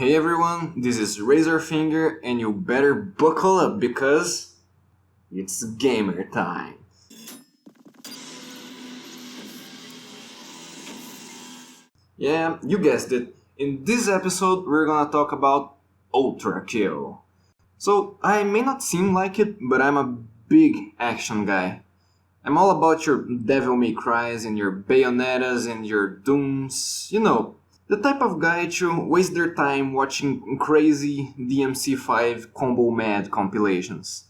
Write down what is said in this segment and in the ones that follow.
Hey everyone, this is Razorfinger and you better buckle up because it's gamer time. Yeah, you guessed it. In this episode we're gonna talk about ULTRAKILL. So I may not seem like it, but I'm a big action guy. I'm all about your Devil May Cries and your Bayonettas and your Dooms, the type of guy to waste their time watching crazy DMC5 combo mad compilations.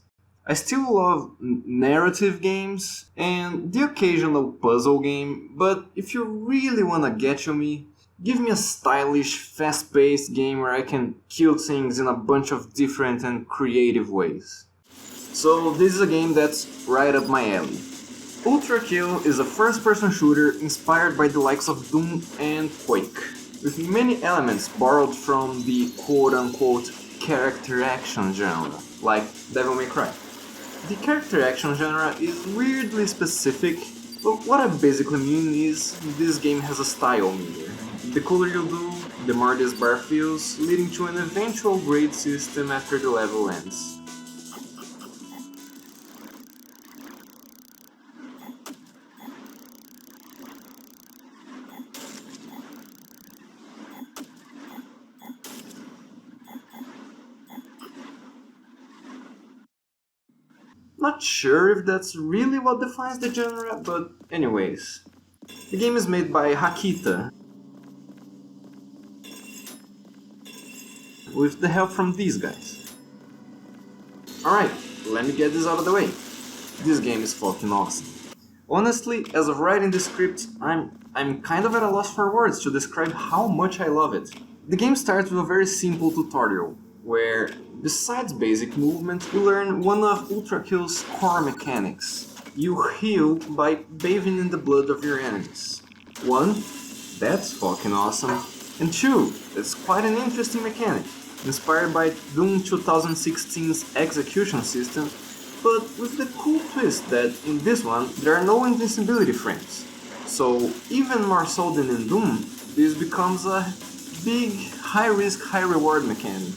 I still love narrative games and the occasional puzzle game, but if you really wanna get to me, give me a stylish, fast-paced game where I can kill things in a bunch of different and creative ways. So this is a game that's right up my alley. ULTRAKILL is a first-person shooter inspired by the likes of Doom and Quake, with many elements borrowed from the quote-unquote character action genre, like Devil May Cry. The character action genre is weirdly specific, but what I basically mean is this game has a style meter. The cooler you do, the more this bar feels, leading to an eventual grade system after the level ends. Not sure if that's really what defines the genre, but anyways. The game is made by Hakita, with the help from these guys. Alright, let me get this out of the way. This game is fucking awesome. Honestly, as of writing the script, I'm kind of at a loss for words to describe how much I love it. The game starts with a very simple tutorial, where, besides basic movement, you learn one of ULTRAKILL's core mechanics. You heal by bathing in the blood of your enemies. 1. That's fucking awesome. And 2. That's quite an interesting mechanic, inspired by Doom 2016's execution system, but with the cool twist that in this one there are no invincibility frames. So even more so than in Doom, this becomes a big high-risk, high-reward mechanic,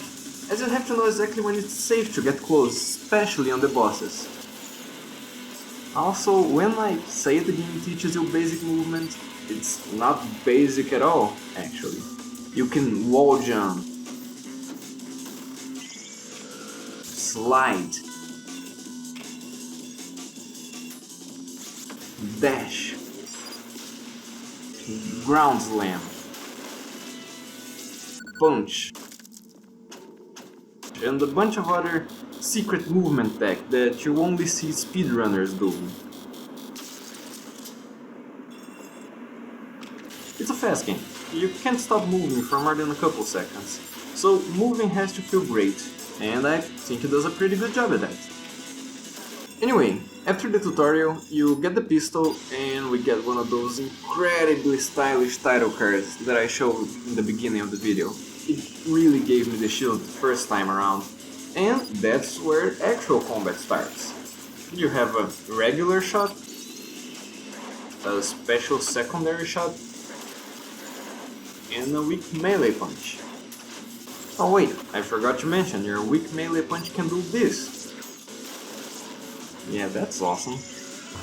as you have to know exactly when it's safe to get close, especially on the bosses. Also, when I say the game teaches you basic movement, it's not basic at all, actually. You can wall jump, slide, dash, ground slam, punch, and a bunch of other secret movement tech that you only see speedrunners doing. It's a fast game. You can't stop moving for more than a couple seconds, so moving has to feel great, and I think it does a pretty good job at that. Anyway, after the tutorial, you get the pistol and we get one of those incredibly stylish title cards that I showed in the beginning of the video. It really gave me the shield the first time around. And that's where actual combat starts. You have a regular shot, a special secondary shot, and a weak melee punch. Oh wait, I forgot to mention, your weak melee punch can do this. Yeah, that's awesome.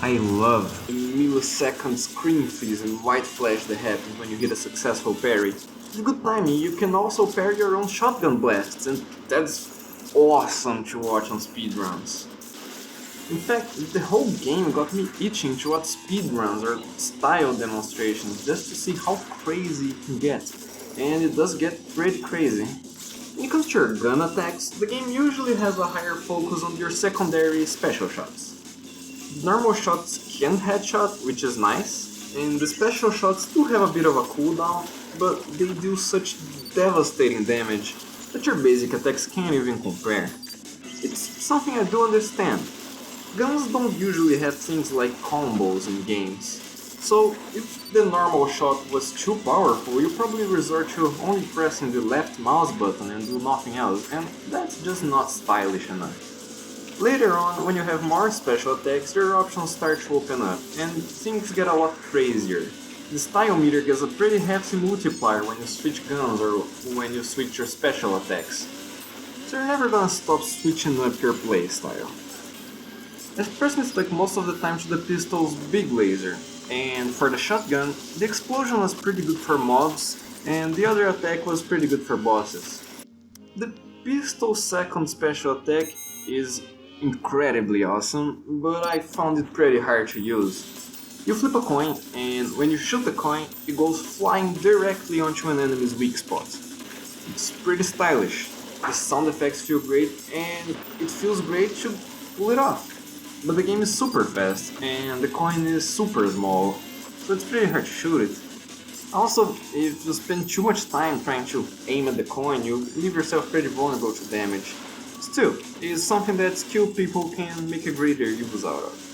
I love the millisecond screen freeze and white flash that happens when you hit a successful parry. With good timing, you can also pair your own shotgun blasts, and that's awesome to watch on speedruns. In fact, the whole game got me itching to watch speedruns or style demonstrations just to see how crazy it can get, and it does get pretty crazy. When it comes to your gun attacks, the game usually has a higher focus on your secondary special shots. Normal shots can headshot, which is nice, and the special shots do have a bit of a cooldown, but they do such devastating damage that your basic attacks can't even compare. It's something I do understand. Guns don't usually have things like combos in games, so if the normal shot was too powerful, you probably resort to only pressing the left mouse button and do nothing else, and that's just not stylish enough. Later on, when you have more special attacks, your options start to open up, and things get a lot crazier. The style meter gets a pretty hefty multiplier when you switch guns or when you switch your special attacks, so you're never gonna stop switching up your playstyle. I personally stuck most of the time to the pistol's big laser, and for the shotgun, the explosion was pretty good for mobs, and the other attack was pretty good for bosses. The pistol's second special attack is incredibly awesome, but I found it pretty hard to use. You flip a coin, and when you shoot the coin, it goes flying directly onto an enemy's weak spot. It's pretty stylish, the sound effects feel great, and it feels great to pull it off. But the game is super fast, and the coin is super small, so it's pretty hard to shoot it. Also, if you spend too much time trying to aim at the coin, you leave yourself pretty vulnerable to damage. Still, it's something that skilled people can make a greater use out of.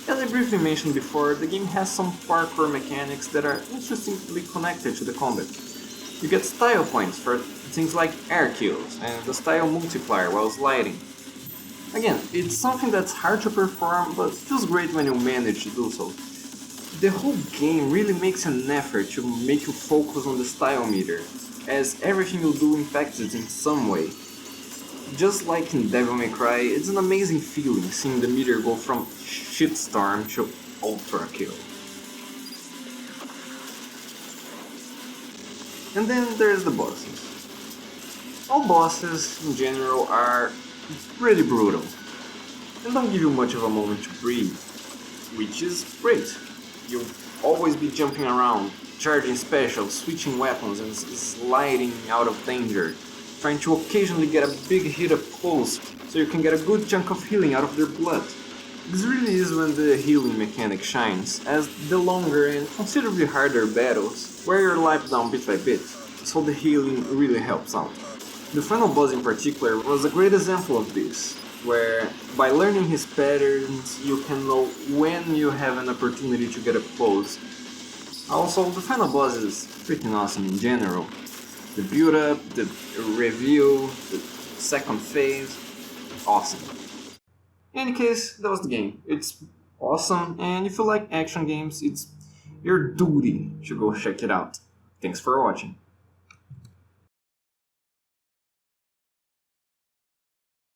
As I briefly mentioned before, the game has some parkour mechanics that are interestingly connected to the combat. You get style points for things like air kills and the style multiplier while sliding. Again, it's something that's hard to perform, but feels great when you manage to do so. The whole game really makes an effort to make you focus on the style meter, as everything you do impacts it in some way. Just like in Devil May Cry, it's an amazing feeling seeing the meter go from shitstorm to ultrakill. And then there's the bosses. All bosses in general are pretty brutal, and don't give you much of a moment to breathe, which is great. You'll always be jumping around, charging specials, switching weapons and sliding out of danger, trying to occasionally get a big hit up close so you can get a good chunk of healing out of their blood. This really is when the healing mechanic shines, as the longer and considerably harder battles wear your life down bit by bit, so the healing really helps out. The final boss in particular was a great example of this, where by learning his patterns you can know when you have an opportunity to get up close. Also, the final boss is freaking awesome in general. The build up, the reveal, the second phase, awesome. In any case, that was the game. It's awesome, and if you like action games, it's your duty to go check it out. Thanks for watching.